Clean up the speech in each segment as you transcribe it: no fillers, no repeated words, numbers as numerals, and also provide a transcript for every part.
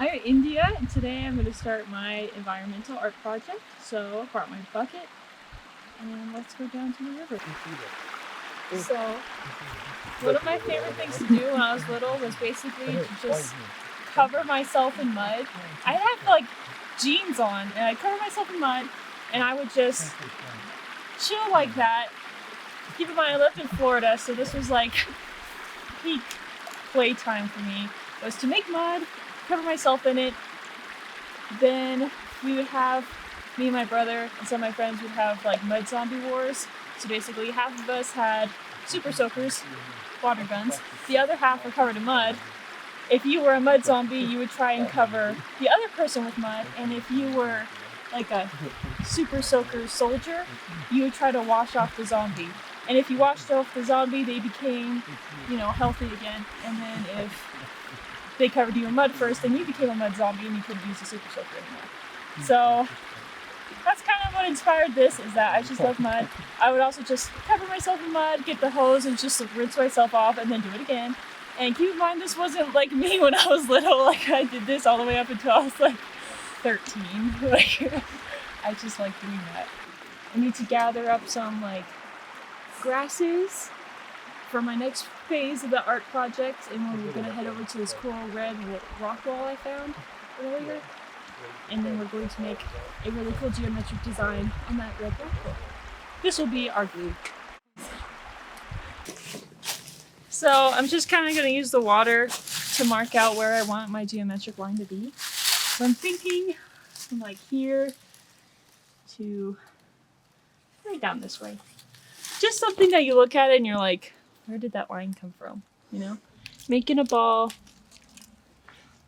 I'm in India, and today I'm going to start my environmental art project. So I brought my bucket, and let's go down to the river. So one of my favorite things to do when I was little was basically to just cover myself in mud. I have like jeans on, and I'd cover myself in mud, and I would just chill like that. Keep in mind, I lived in Florida, so this was like peak playtime for me, was to make mud, cover myself in it. Then we would have, me and my brother and some of my friends would have like mud zombie wars. So basically half of us had super soakers, water guns. The other half were covered in mud. If you were a mud zombie, you would try and cover the other person with mud. And if you were like a super soaker soldier, you would try to wash off the zombie. And if you washed off the zombie, they became, healthy again. And then if they covered you in mud first, then you became a mud zombie and you couldn't use the super soaker anymore. So that's kind of what inspired this, is that I just love mud. I would also just cover myself in mud, get the hose and just rinse myself off and then do it again. And keep in mind, this wasn't like me when I was little. Like, I did this all the way up until I was like 13. Like, I just like doing that. I need to gather up some like grasses for my next phase of the art project, and we're gonna head over to this cool red rock wall I found earlier, and then we're going to make a really cool geometric design on that red rock wall. This will be our glue. So I'm just kind of gonna use the water to mark out where I want my geometric line to be. So I'm thinking from like here to right down this way. Just something that you look at it and you're like, where did that line come from? You know? Making a ball,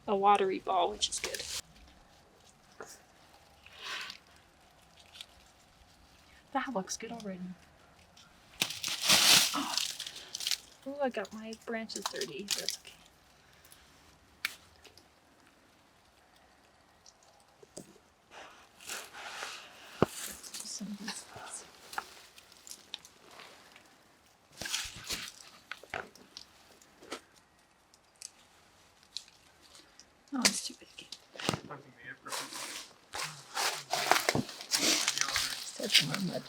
a watery ball, which is good. That looks good already. Oh, I got my branches dirty. That's okay. Just some of these things. Oh, it's too big. Start some more mud.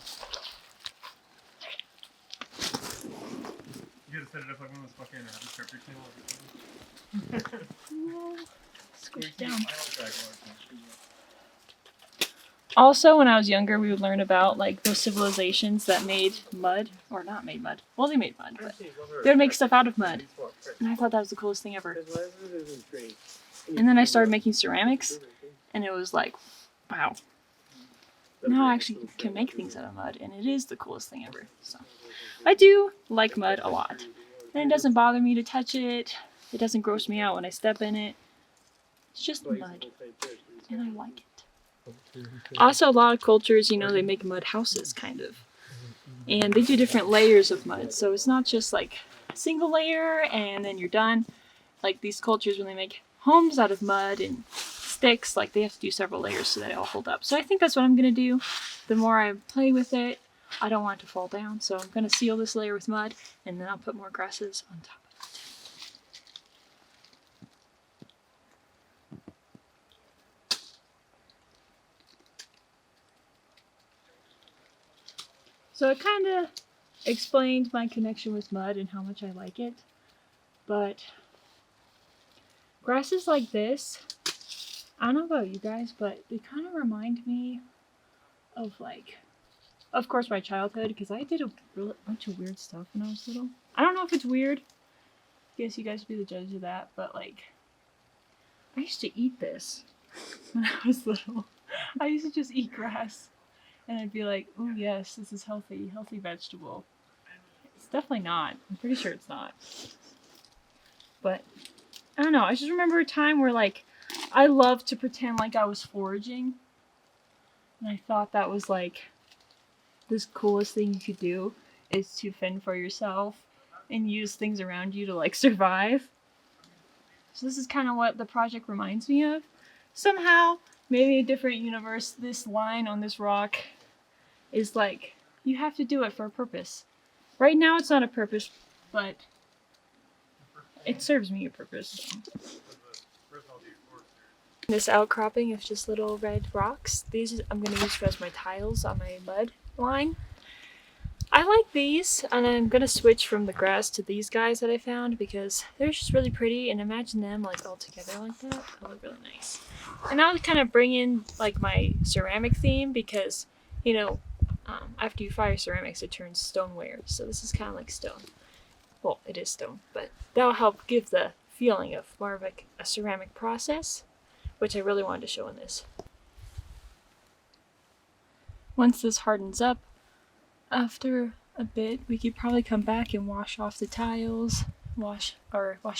You gotta set it up like one of those fucking scripture table. No. Squish it down. Also, when I was younger, we would learn about like those civilizations that made mud, or not made mud. Well, they made mud, but they would make stuff out of mud, and I thought that was the coolest thing ever. And then I started making ceramics, and it was like, wow. Now I actually can make things out of mud, and it is the coolest thing ever. So I do like mud a lot, and it doesn't bother me to touch it. It doesn't gross me out when I step in it. It's just mud, and I like it. Also, a lot of cultures, they make mud houses, kind of. And they do different layers of mud, so it's not just like a single layer and then you're done. Like these cultures, when they make homes out of mud and sticks, like they have to do several layers so that it all hold up. So I think that's what I'm gonna do. The more I play with it, I don't want it to fall down, so I'm gonna seal this layer with mud, and then I'll put more grasses on top. So I kind of explained my connection with mud and how much I like it, but grasses like this, I don't know about you guys, but they kind of remind me of like, of course, my childhood, because I did a bunch of weird stuff when I was little. I don't know if it's weird. I guess you guys would be the judge of that, but like, I used to eat this when I was little. I used to just eat grass. And I'd be like, oh yes, this is healthy vegetable. It's definitely not. I'm pretty sure it's not. But, I don't know, I just remember a time where like, I loved to pretend like I was foraging. And I thought that was like, this coolest thing you could do is to fend for yourself and use things around you to like survive. So this is kind of what the project reminds me of. Somehow, maybe a different universe, this line on this rock is like, you have to do it for a purpose. Right now it's not a purpose, but it serves me a purpose. This outcropping of just little red rocks. These I'm going to use as my tiles on my mud line. I like these, and I'm going to switch from the grass to these guys that I found because they're just really pretty, and imagine them like all together like that. That would look really nice. And I'll kind of bring in like my ceramic theme because, you know, after you fire ceramics it turns stoneware, so this is kind of like stone. Well, it is stone, but that'll help give the feeling of more of like a ceramic process, which I really wanted to show in this. Once this hardens up, after a bit, we could probably come back and wash off the tiles, wash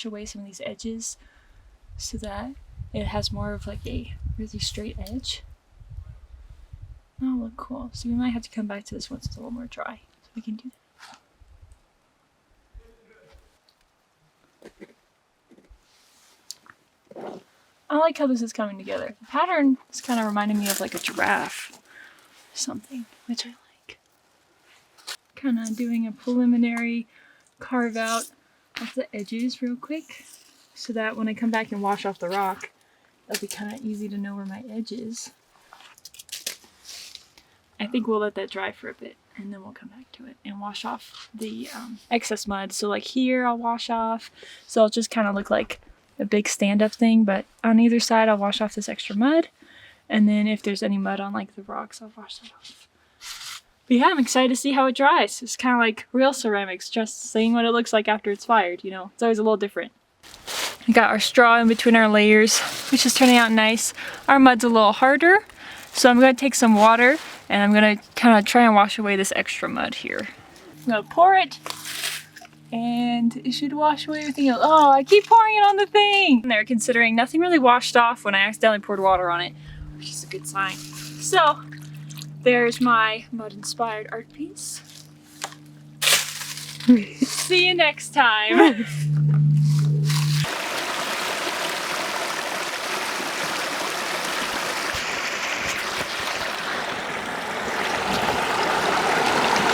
away some of these edges so that it has more of like a really straight edge. That'll look cool. So we might have to come back to this once it's a little more dry, so we can do that. I like how this is coming together. The pattern is kind of reminding me of like a giraffe or something, which I like. Kind of doing a preliminary carve out of the edges real quick so that when I come back and wash off the rock, it'll be kind of easy to know where my edge is. I think we'll let that dry for a bit and then we'll come back to it and wash off the excess mud. So like here I'll wash off, so it'll just kind of look like a big stand-up thing, but on either side I'll wash off this extra mud, and then if there's any mud on like the rocks, I'll wash that off. But yeah, I'm excited to see how it dries. It's kind of like real ceramics, just seeing what it looks like after it's fired, you know? It's always a little different. We got our straw in between our layers, which is turning out nice. Our mud's a little harder, so I'm going to take some water and I'm going to kind of try and wash away this extra mud here. I'm going to pour it, and it should wash away everything else. Oh, I keep pouring it on the thing! And they're considering nothing really washed off when I accidentally poured water on it, which is a good sign. So, there's my mud-inspired art piece. See you next time.